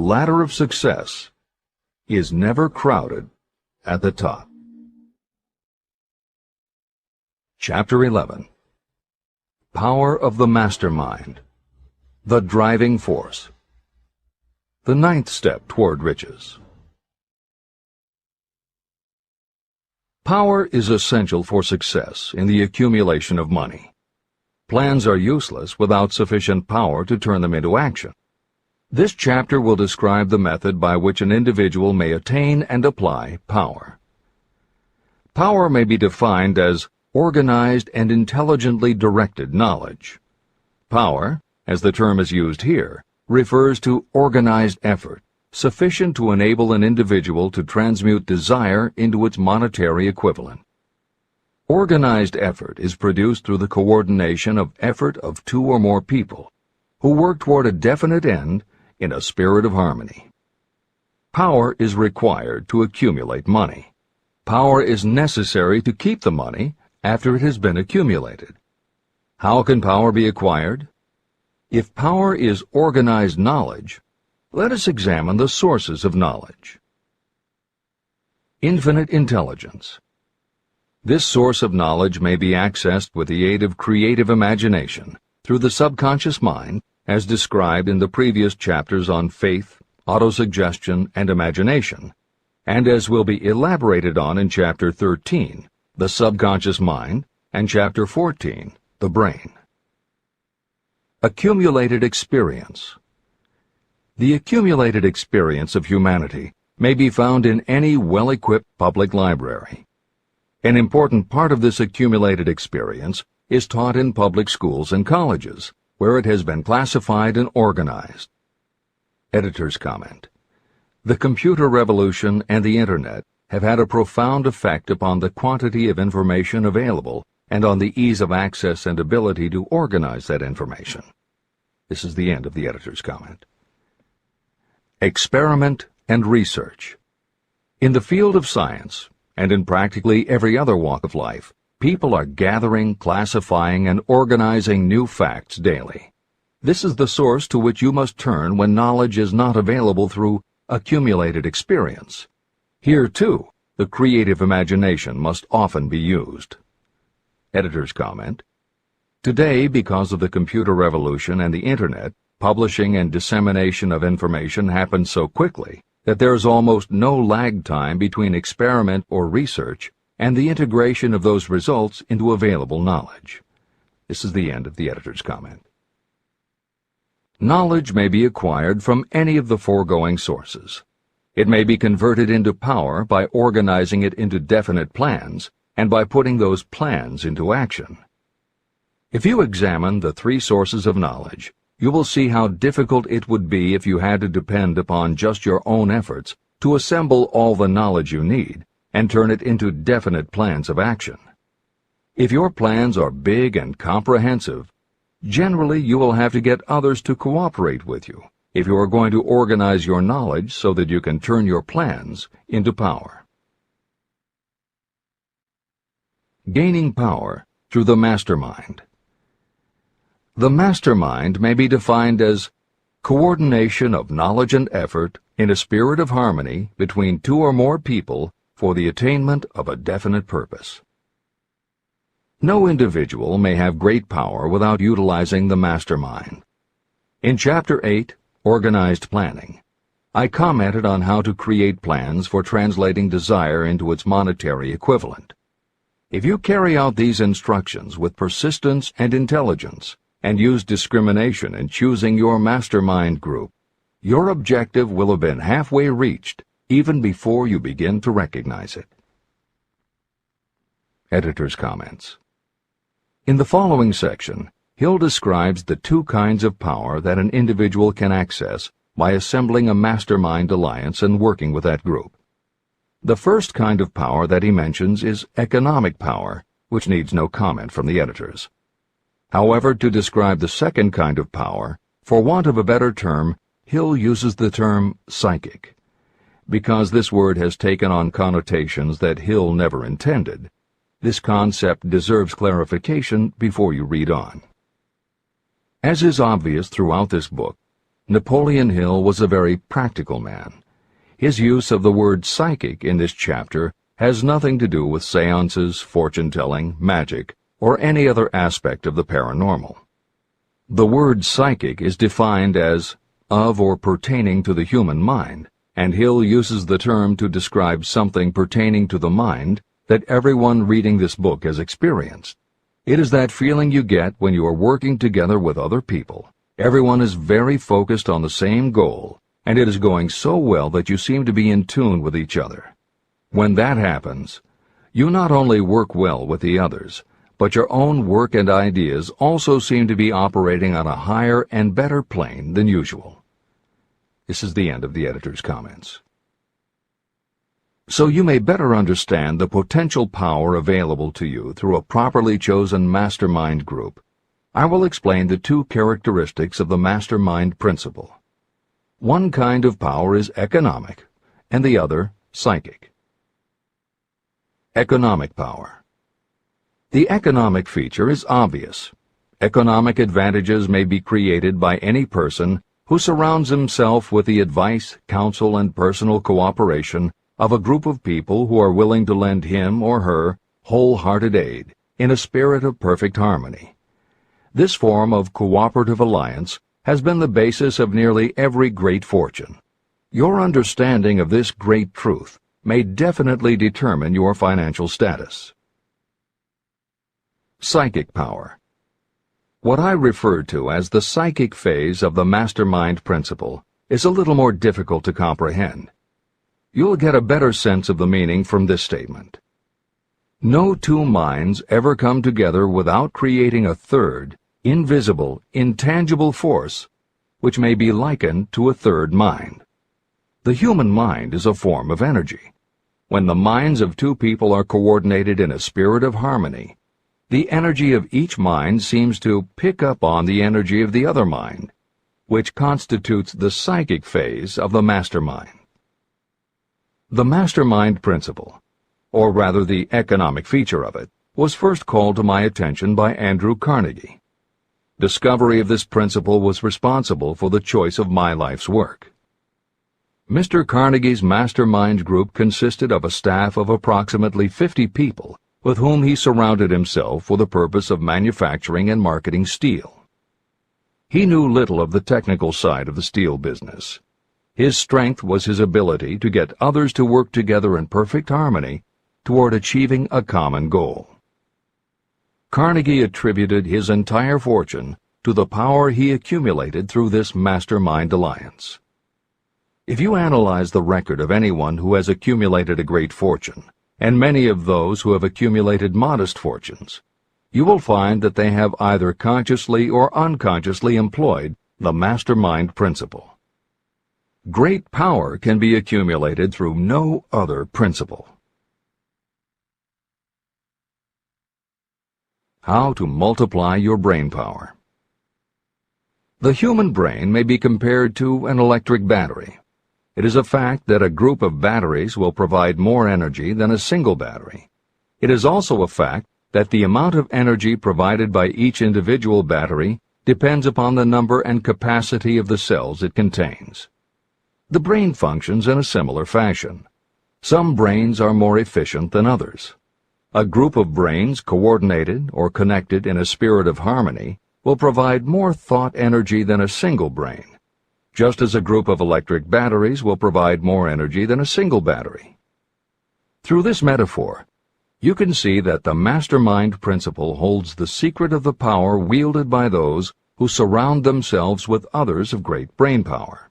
ladder of success is never crowded at the top. Chapter 11. Power of the Mastermind, the Driving Force. The ninth step toward riches. Power is essential for success in the accumulation of money. Plans are useless without sufficient power to turn them into action. This chapter will describe the method by which an individual may attain and apply power. Power may be defined as organized and intelligently directed knowledge. Power, as the term is used here, refers to organized effort, sufficient to enable an individual to transmute desire into its monetary equivalent. Organized effort is produced through the coordination of effort of two or more people who work toward a definite end in a spirit of harmony. Power is required to accumulate money. Power is necessary to keep the money after it has been accumulated. How can power be acquired? If power is organized knowledge, let us examine the sources of knowledge. Infinite intelligence. This source of knowledge may be accessed with the aid of creative imagination through the subconscious mind, as described in the previous chapters on faith, autosuggestion, and imagination, and as will be elaborated on in Chapter 13, the subconscious mind, and Chapter 14, the brain. Accumulated experience. The accumulated experience of humanity may be found in any well-equipped public library. An important part of this accumulated experience is taught in public schools and colleges, where it has been classified and organized. Editor's comment. The computer revolution and the Internet have had a profound effect upon the quantity of information available and on the ease of access and ability to organize that information. This is the end of the editor's comment. Experiment and research. In the field of science, and in practically every other walk of life, people are gathering, classifying, and organizing new facts daily. This is the source to which you must turn when knowledge is not available through accumulated experience. Here, too, the creative imagination must often be used. Editor's comment. Today, because of the computer revolution and the Internet, publishing and dissemination of information happens so quickly that there is almost no lag time between experiment or research and the integration of those results into available knowledge. This is the end of the editor's comment. Knowledge may be acquired from any of the foregoing sources. It may be converted into power by organizing it into definite plans and by putting those plans into action. If you examine the three sources of knowledge, you will see how difficult it would be if you had to depend upon just your own efforts to assemble all the knowledge you need and turn it into definite plans of action. If your plans are big and comprehensive, generally you will have to get others to cooperate with you if you are going to organize your knowledge so that you can turn your plans into power. Gaining power through the mastermind. The mastermind may be defined as coordination of knowledge and effort in a spirit of harmony between two or more people for the attainment of a definite purpose. No individual may have great power without utilizing the mastermind. In Chapter 8, Organized Planning, I commented on how to create plans for translating desire into its monetary equivalent. If you carry out these instructions with persistence and intelligence, and use discrimination in choosing your mastermind group, your objective will have been halfway reached even before you begin to recognize it. Editor's comments. In the following section, Hill describes the two kinds of power that an individual can access by assembling a mastermind alliance and working with that group. The first kind of power that he mentions is economic power, which needs no comment from the editors. However, to describe the second kind of power, for want of a better term, Hill uses the term psychic. Because this word has taken on connotations that Hill never intended, this concept deserves clarification before you read on. As is obvious throughout this book, Napoleon Hill was a very practical man. His use of the word psychic in this chapter has nothing to do with seances, fortune-telling, magic, or any other aspect of the paranormal. The word psychic is defined as of or pertaining to the human mind, and Hill uses the term to describe something pertaining to the mind that everyone reading this book has experienced. It is that feeling you get when you are working together with other people. Everyone is very focused on the same goal, and it is going so well that you seem to be in tune with each other. When that happens, you not only work well with the others, but your own work and ideas also seem to be operating on a higher and better plane than usual. This is the end of the editor's comments. So you may better understand the potential power available to you through a properly chosen mastermind group, I will explain the two characteristics of the mastermind principle. One kind of power is economic, and the other psychic. Economic power. The economic feature is obvious. Economic advantages may be created by any person who surrounds himself with the advice, counsel, and personal cooperation of a group of people who are willing to lend him or her wholehearted aid in a spirit of perfect harmony. This form of cooperative alliance has been the basis of nearly every great fortune. Your understanding of this great truth may definitely determine your financial status. Psychic power. What I refer to as the psychic phase of the mastermind principle is a little more difficult to comprehend. You'll get a better sense of the meaning from this statement. No two minds ever come together without creating a third, invisible, intangible force, which may be likened to a third mind. The human mind is a form of energy. When the minds of two people are coordinated in a spirit of harmony, the energy of each mind seems to pick up on the energy of the other mind, which constitutes the psychic phase of the mastermind. The mastermind principle, or rather the economic feature of it, was first called to my attention by Andrew Carnegie. Discovery of this principle was responsible for the choice of my life's work. Mr. Carnegie's mastermind group consisted of a staff of approximately 50 people with whom he surrounded himself for the purpose of manufacturing and marketing steel. He knew little of the technical side of the steel business. His strength was his ability to get others to work together in perfect harmony toward achieving a common goal. Carnegie attributed his entire fortune to the power he accumulated through this mastermind alliance. If you analyze the record of anyone who has accumulated a great fortune, and many of those who have accumulated modest fortunes, you will find that they have either consciously or unconsciously employed the mastermind principle. Great power can be accumulated through no other principle. How to multiply your brain power. The human brain may be compared to an electric battery. It is a fact that a group of batteries will provide more energy than a single battery. It is also a fact that the amount of energy provided by each individual battery depends upon the number and capacity of the cells it contains. The brain functions in a similar fashion. Some brains are more efficient than others. A group of brains coordinated or connected in a spirit of harmony will provide more thought energy than a single brain, just as a group of electric batteries will provide more energy than a single battery. Through this metaphor, you can see that the mastermind principle holds the secret of the power wielded by those who surround themselves with others of great brain power.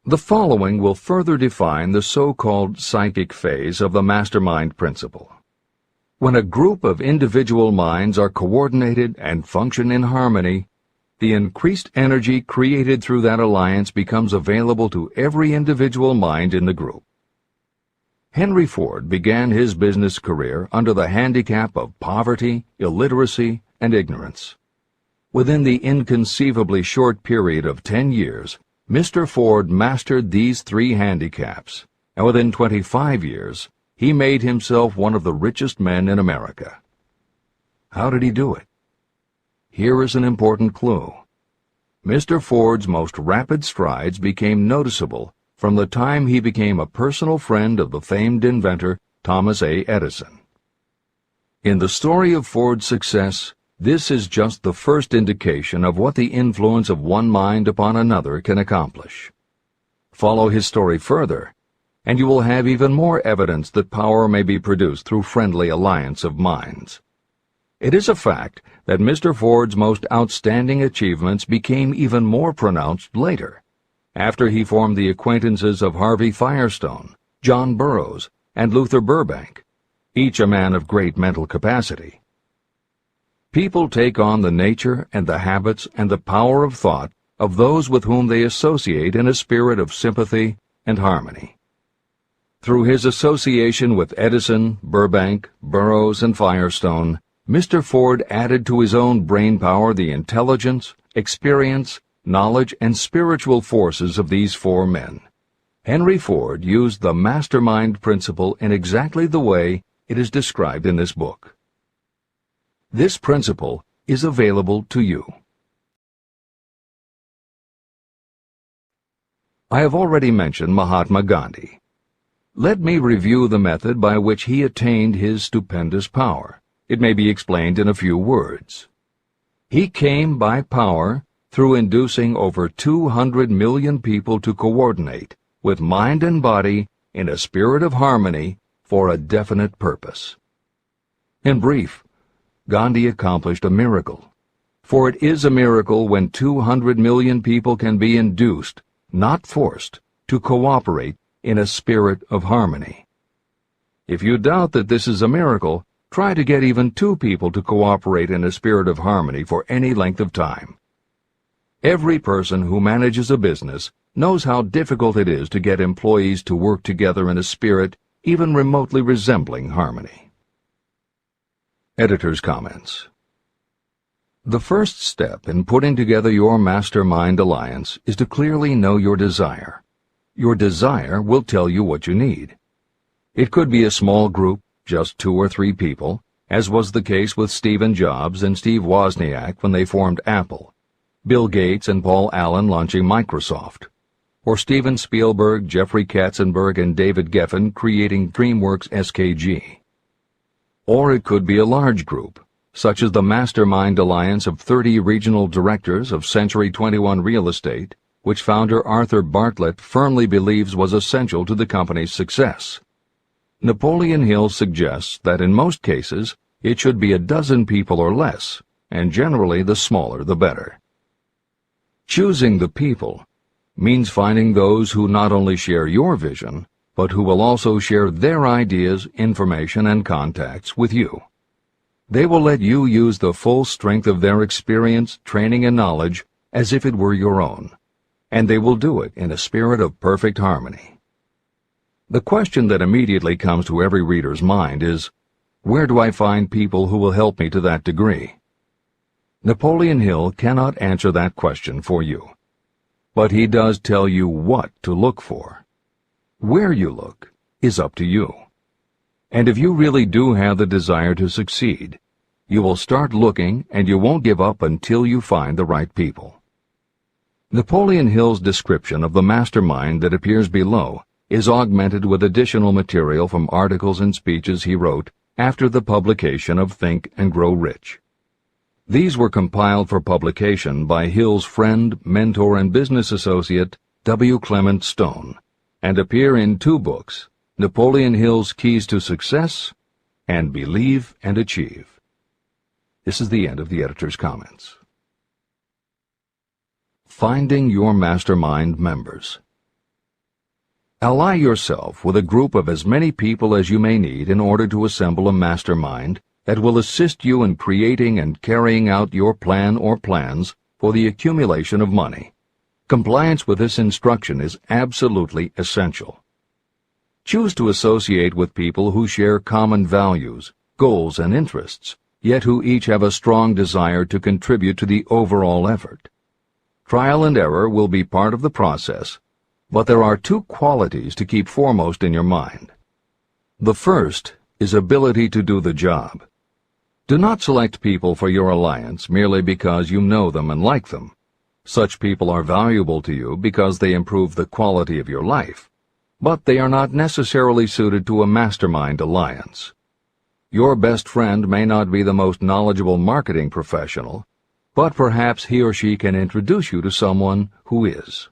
The following will further define the so-called psychic phase of the mastermind principle. When a group of individual minds are coordinated and function in harmony, the increased energy created through that alliance becomes available to every individual mind in the group. Henry Ford began his business career under the handicap of poverty, illiteracy, and ignorance. Within the inconceivably short period of 10 years, Mr. Ford mastered these three handicaps, and within 25 years, he made himself one of the richest men in America. How did he do it? Here is an important clue. Mr. Ford's most rapid strides became noticeable from the time he became a personal friend of the famed inventor Thomas A. Edison. In the story of Ford's success, this is just the first indication of what the influence of one mind upon another can accomplish. Follow his story further, and you will have even more evidence that power may be produced through friendly alliance of minds. It is a fact that Mr. Ford's most outstanding achievements became even more pronounced later, after he formed the acquaintances of Harvey Firestone, John Burroughs, and Luther Burbank, each a man of great mental capacity. People take on the nature and the habits and the power of thought of those with whom they associate in a spirit of sympathy and harmony. Through his association with Edison, Burbank, Burroughs, and Firestone, Mr. Ford added to his own brain power the intelligence, experience, knowledge, and spiritual forces of these four men. Henry Ford used the mastermind principle in exactly the way it is described in this book. This principle is available to you. I have already mentioned Mahatma Gandhi. Let me review the method by which he attained his stupendous power. It may be explained in a few words. He came by power through inducing over 200 million people to coordinate with mind and body in a spirit of harmony for a definite purpose. In brief, Gandhi accomplished a miracle, for it is a miracle when 200 million people can be induced, not forced, to cooperate in a spirit of harmony. If you doubt that this is a miracle, try to get even 2 people to cooperate in a spirit of harmony for any length of time. Every person who manages a business knows how difficult it is to get employees to work together in a spirit even remotely resembling harmony. Editor's comments. The first step in putting together your mastermind alliance is to clearly know your desire. Your desire will tell you what you need. It could be a small group, just 2 or 3 people, as was the case with Stephen Jobs and Steve Wozniak when they formed Apple, Bill Gates and Paul Allen launching Microsoft, or Steven Spielberg, Jeffrey Katzenberg, and David Geffen creating DreamWorks SKG. Or it could be a large group, such as the Mastermind Alliance of 30 regional directors of Century 21 Real Estate, which founder Arthur Bartlett firmly believes was essential to the company's success. Napoleon Hill suggests that in most cases it should be a dozen people or less, and generally the smaller the better. Choosing the people means finding those who not only share your vision, but who will also share their ideas, information, and contacts with you. They will let you use the full strength of their experience, training, and knowledge as if it were your own, and they will do it in a spirit of perfect harmony. The question that immediately comes to every reader's mind is, where do I find people who will help me to that degree? Napoleon Hill cannot answer that question for you, but he does tell you what to look for. Where you look is up to you. And if you really do have the desire to succeed, you will start looking and you won't give up until you find the right people. Napoleon Hill's description of the mastermind that appears below is augmented with additional material from articles and speeches he wrote after the publication of Think and Grow Rich. These were compiled for publication by Hill's friend, mentor, and business associate, W. Clement Stone, and appear in 2 books, Napoleon Hill's Keys to Success and Believe and Achieve. This is the end of the editor's comments. Finding your mastermind members. Ally yourself with a group of as many people as you may need in order to assemble a mastermind that will assist you in creating and carrying out your plan or plans for the accumulation of money. Compliance with this instruction is absolutely essential. Choose to associate with people who share common values, goals, and interests, yet who each have a strong desire to contribute to the overall effort. Trial and error will be part of the process, but there are 2 qualities to keep foremost in your mind. The first is ability to do the job. Do not select people for your alliance merely because you know them and like them. Such people are valuable to you because they improve the quality of your life, but they are not necessarily suited to a mastermind alliance. Your best friend may not be the most knowledgeable marketing professional, but perhaps he or she can introduce you to someone who is.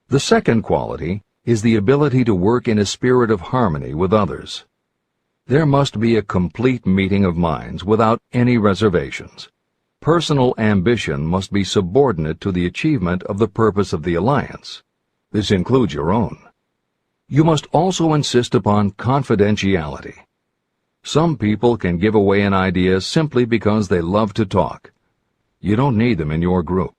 The second quality is the ability to work in a spirit of harmony with others. There must be a complete meeting of minds without any reservations. Personal ambition must be subordinate to the achievement of the purpose of the alliance. This includes your own. You must also insist upon confidentiality. Some people can give away an idea simply because they love to talk. You don't need them in your group.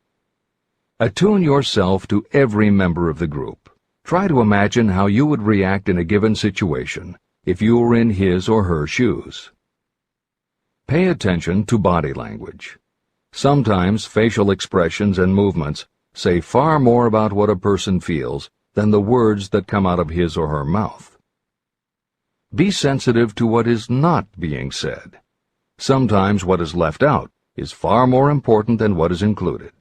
Attune yourself to every member of the group. Try to imagine how you would react in a given situation if you were in his or her shoes. Pay attention to body language. Sometimes facial expressions and movements say far more about what a person feels than the words that come out of his or her mouth. Be sensitive to what is not being said. Sometimes what is left out is far more important than what is included.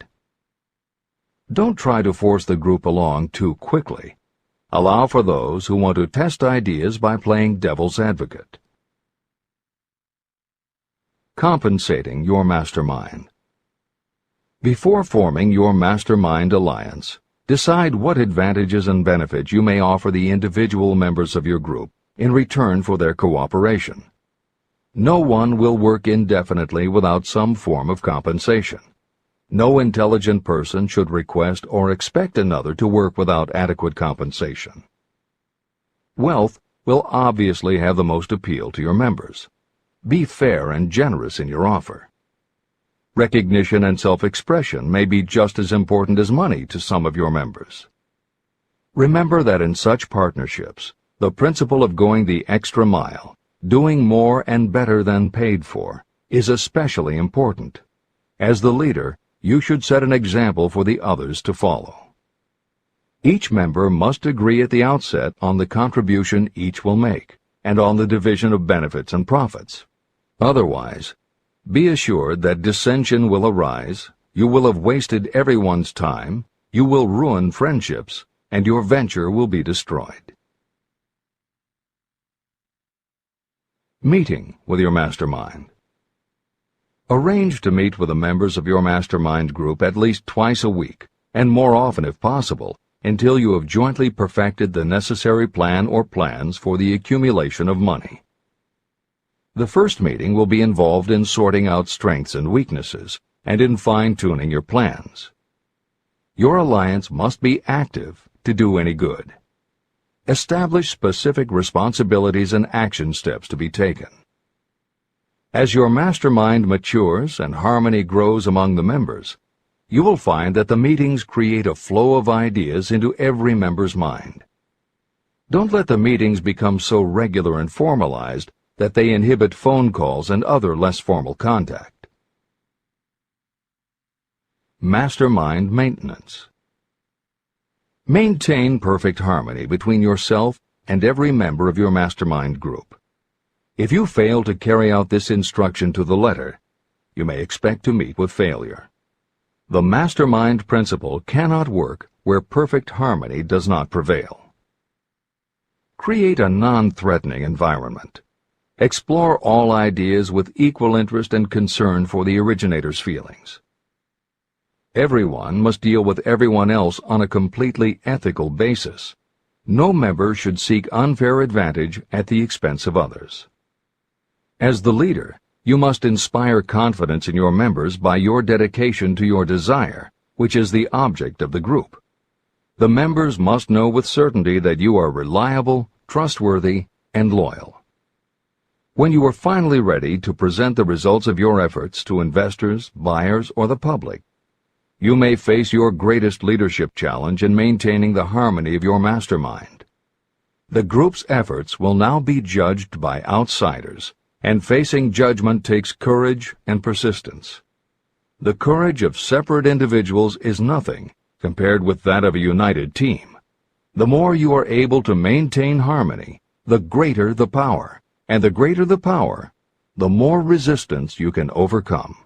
Don't try to force the group along too quickly. Allow for those who want to test ideas by playing devil's advocate. Compensating your mastermind. Before forming your mastermind alliance, decide what advantages and benefits you may offer the individual members of your group in return for their cooperation. No one will work indefinitely without some form of compensation. No intelligent person should request or expect another to work without adequate compensation. Wealth will obviously have the most appeal to your members. Be fair and generous in your offer. Recognition and self-expression may be just as important as money to some of your members. Remember that in such partnerships, the principle of going the extra mile, doing more and better than paid for, is especially important. As the leader, you should set an example for the others to follow. Each member must agree at the outset on the contribution each will make, and on the division of benefits and profits. Otherwise, be assured that dissension will arise, you will have wasted everyone's time, you will ruin friendships, and your venture will be destroyed. Meeting with your mastermind. Arrange to meet with the members of your mastermind group at least twice a week, and more often if possible, until you have jointly perfected the necessary plan or plans for the accumulation of money. The first meeting will be involved in sorting out strengths and weaknesses, and in fine-tuning your plans. Your alliance must be active to do any good. Establish specific responsibilities and action steps to be taken. As your mastermind matures and harmony grows among the members, you will find that the meetings create a flow of ideas into every member's mind. Don't let the meetings become so regular and formalized that they inhibit phone calls and other less formal contact. Mastermind maintenance. Maintain perfect harmony between yourself and every member of your mastermind group. If you fail to carry out this instruction to the letter, you may expect to meet with failure. The mastermind principle cannot work where perfect harmony does not prevail. Create a non-threatening environment. Explore all ideas with equal interest and concern for the originator's feelings. Everyone must deal with everyone else on a completely ethical basis. No member should seek unfair advantage at the expense of others. As the leader, you must inspire confidence in your members by your dedication to your desire, which is the object of the group. The members must know with certainty that you are reliable, trustworthy, and loyal. When you are finally ready to present the results of your efforts to investors, buyers, or the public, you may face your greatest leadership challenge in maintaining the harmony of your mastermind. The group's efforts will now be judged by outsiders, and facing judgment takes courage and persistence. The courage of separate individuals is nothing compared with that of a united team. The more you are able to maintain harmony, the greater the power, and the greater the power, the more resistance you can overcome.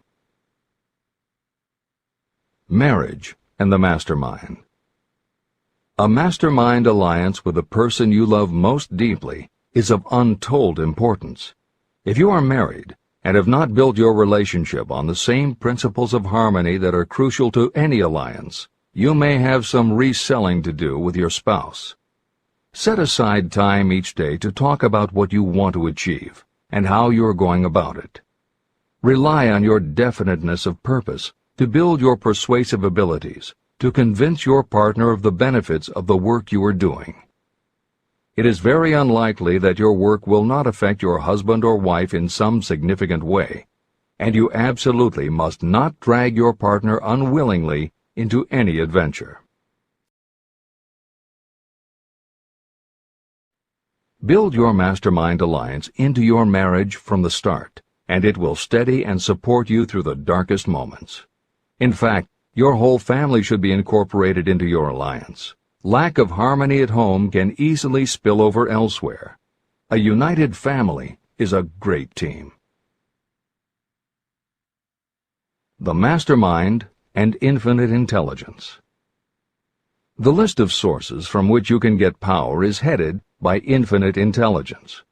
Marriage and the mastermind. A mastermind alliance with the person you love most deeply is of untold importance. If you are married and have not built your relationship on the same principles of harmony that are crucial to any alliance, you may have some reselling to do with your spouse. Set aside time each day to talk about what you want to achieve and how you are going about it. Rely on your definiteness of purpose to build your persuasive abilities, to convince your partner of the benefits of the work you are doing. It is very unlikely that your work will not affect your husband or wife in some significant way, and you absolutely must not drag your partner unwillingly into any adventure. Build your mastermind alliance into your marriage from the start, and it will steady and support you through the darkest moments. In fact, your whole family should be incorporated into your alliance. Lack of harmony at home can easily spill over elsewhere. A united family is a great team. The mastermind and infinite intelligence. The list of sources from which you can get power is headed by infinite intelligence.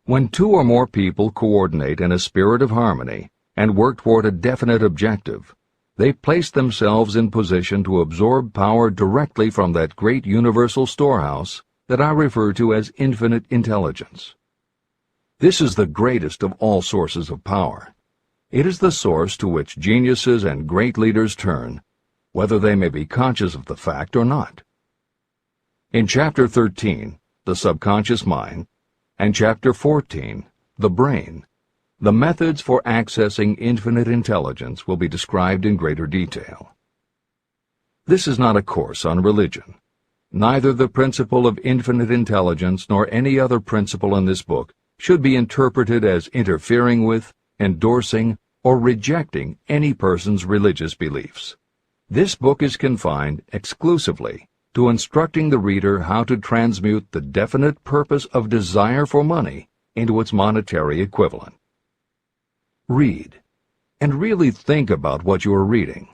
When two or more people coordinate in a spirit of harmony and work toward a definite objective, they place themselves in position to absorb power directly from that great universal storehouse that I refer to as infinite intelligence. This is the greatest of all sources of power. It is the source to which geniuses and great leaders turn, whether they may be conscious of the fact or not. In Chapter 13, The Subconscious Mind, and Chapter 14, The Brain, the methods for accessing infinite intelligence will be described in greater detail. This is not a course on religion. Neither the principle of infinite intelligence nor any other principle in this book should be interpreted as interfering with, endorsing, or rejecting any person's religious beliefs. This book is confined exclusively to instructing the reader how to transmute the definite purpose of desire for money into its monetary equivalent. Read, and really think about what you are reading.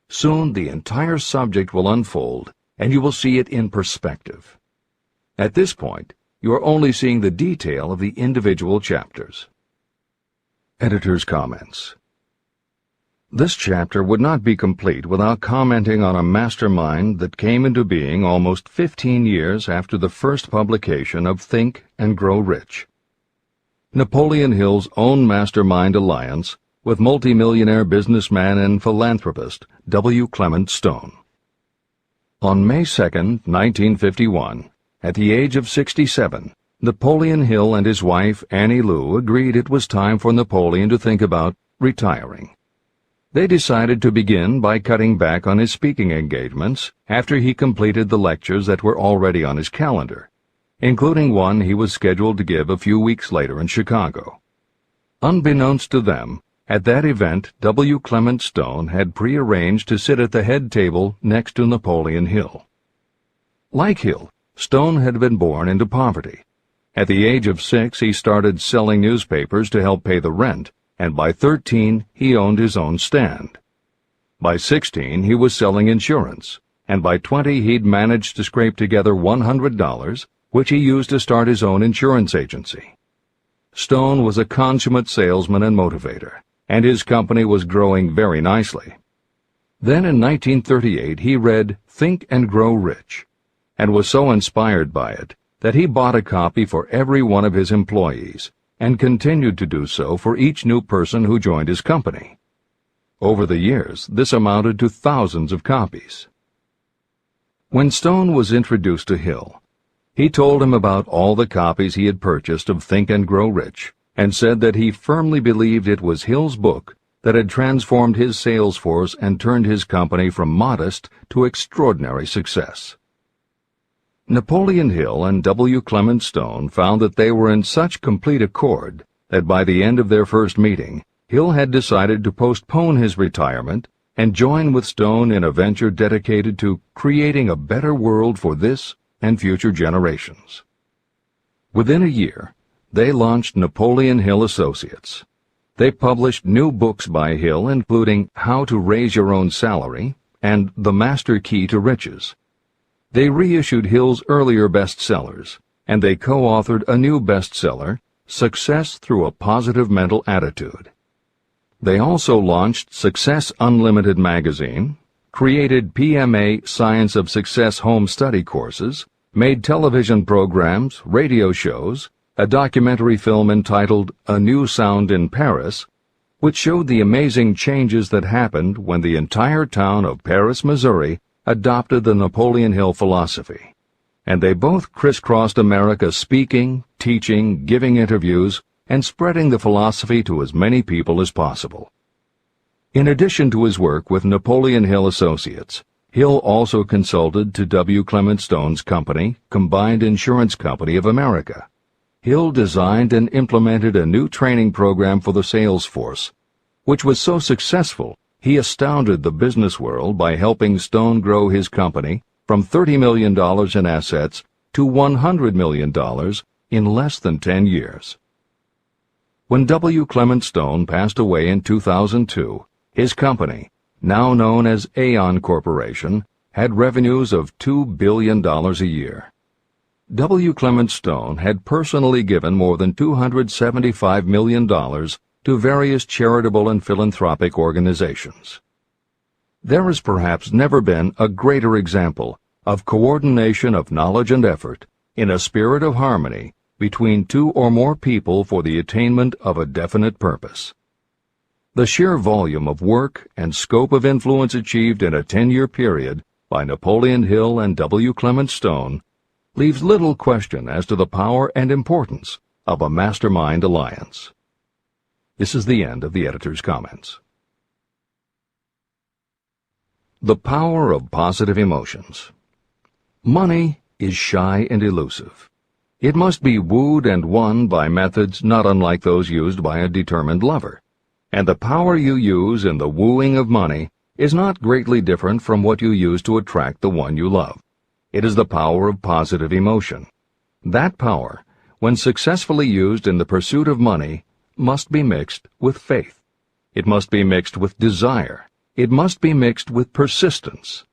Soon the entire subject will unfold, and you will see it in perspective. At this point, you are only seeing the detail of the individual chapters. Editor's comments. This chapter would not be complete without commenting on a mastermind that came into being almost 15 years after the first publication of Think and Grow Rich. Napoleon Hill's own mastermind alliance with multimillionaire businessman and philanthropist W. Clement Stone. On May 2, 1951, at the age of 67, Napoleon Hill and his wife Annie Lou agreed it was time for Napoleon to think about retiring. They decided to begin by cutting back on his speaking engagements after he completed the lectures that were already on his calendar, including one he was scheduled to give a few weeks later in Chicago. Unbeknownst to them, at that event W. Clement Stone had prearranged to sit at the head table next to Napoleon Hill. Like Hill, Stone had been born into poverty. At the age of 6, he started selling newspapers to help pay the rent, and by 13, he owned his own stand. By 16, he was selling insurance, and by 20, he'd managed to scrape together $100, which he used to start his own insurance agency. Stone was a consummate salesman and motivator, and his company was growing very nicely. Then in 1938, he read Think and Grow Rich, and was so inspired by it that he bought a copy for every one of his employees, and continued to do so for each new person who joined his company. Over the years, this amounted to thousands of copies. When Stone was introduced to Hill, he told him about all the copies he had purchased of Think and Grow Rich, and said that he firmly believed it was Hill's book that had transformed his sales force and turned his company from modest to extraordinary success. Napoleon Hill and W. Clement Stone found that they were in such complete accord that by the end of their first meeting, Hill had decided to postpone his retirement and join with Stone in a venture dedicated to creating a better world for this and future generations. Within a year, they launched Napoleon Hill Associates. They published new books by Hill, including How to Raise Your Own Salary and The Master Key to Riches. They reissued Hill's earlier bestsellers, and they co-authored a new bestseller, Success Through a Positive Mental Attitude. They also launched Success Unlimited magazine, created PMA Science of Success home study courses, made television programs, radio shows, a documentary film entitled A New Sound in Paris, which showed the amazing changes that happened when the entire town of Paris, Missouri, adopted the Napoleon Hill philosophy. And they both crisscrossed America speaking, teaching, giving interviews, and spreading the philosophy to as many people as possible. In addition to his work with Napoleon Hill Associates, Hill also consulted to W. Clement Stone's company, Combined Insurance Company of America. Hill designed and implemented a new training program for the sales force, which was so successful he astounded the business world by helping Stone grow his company from $30 million in assets to $100 million in less than 10 years. When W. Clement Stone passed away in 2002, his company, now known as Aon Corporation, had revenues of $2 billion a year. W. Clement Stone had personally given more than $275 million to various charitable and philanthropic organizations. There has perhaps never been a greater example of coordination of knowledge and effort in a spirit of harmony between two or more people for the attainment of a definite purpose. The sheer volume of work and scope of influence achieved in a 10-year period by Napoleon Hill and W. Clement Stone leaves little question as to the power and importance of a mastermind alliance. This is the end of the editor's comments. The power of positive emotions. Money is shy and elusive. It must be wooed and won by methods not unlike those used by a determined lover. And the power you use in the wooing of money is not greatly different from what you use to attract the one you love. It is the power of positive emotion. That power, when successfully used in the pursuit of money, must be mixed with faith. It must be mixed with desire. It must be mixed with persistence.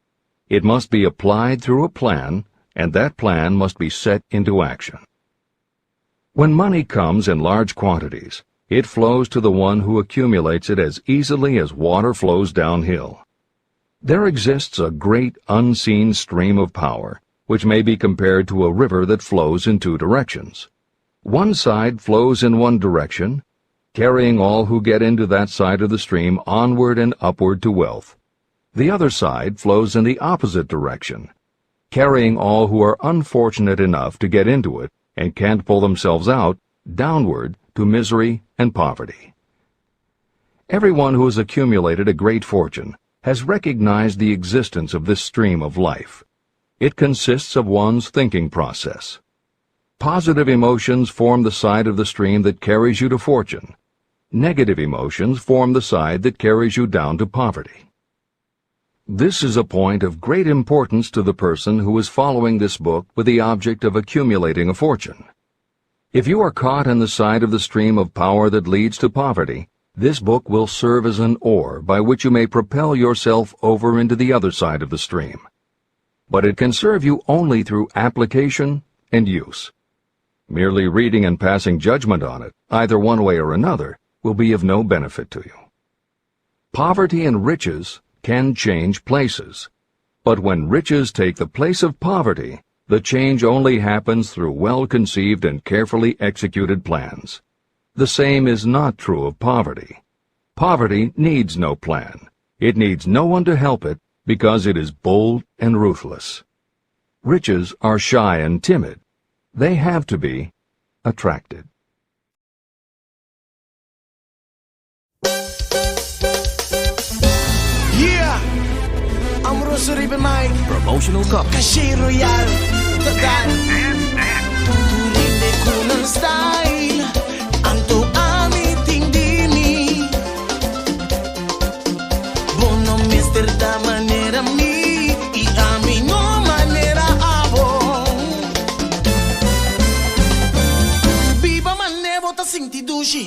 It must be applied through a plan, and that plan must be set into action. When money comes in large quantities, it flows to the one who accumulates it as easily as water flows downhill. There exists a great unseen stream of power, which may be compared to a river that flows in two directions. One side flows in one direction, carrying all who get into that side of the stream onward and upward to wealth. The other side flows in the opposite direction, carrying all who are unfortunate enough to get into it and can't pull themselves out downward to misery and poverty. Everyone who has accumulated a great fortune has recognized the existence of this stream of life. It consists of one's thinking process. Positive emotions form the side of the stream that carries you to fortune. Negative emotions form the side that carries you down to poverty. This is a point of great importance to the person who is following this book with the object of accumulating a fortune. If you are caught in the side of the stream of power that leads to poverty, this book will serve as an oar by which you may propel yourself over into the other side of the stream. But it can serve you only through application and use. Merely reading and passing judgment on it, either one way or another, will be of no benefit to you. Poverty and riches can change places. But when riches take the place of poverty, the change only happens through well-conceived and carefully executed plans. The same is not true of poverty. Poverty needs no plan. It needs no one to help it because it is bold and ruthless. Riches are shy and timid. They have to be attracted. Promotional copy. Caché Royal, total. Turinde ko ng style, ang to amiting dini. Bono mister da manera mi, I ami no manera abo. Viva manevo ta sinti dushi.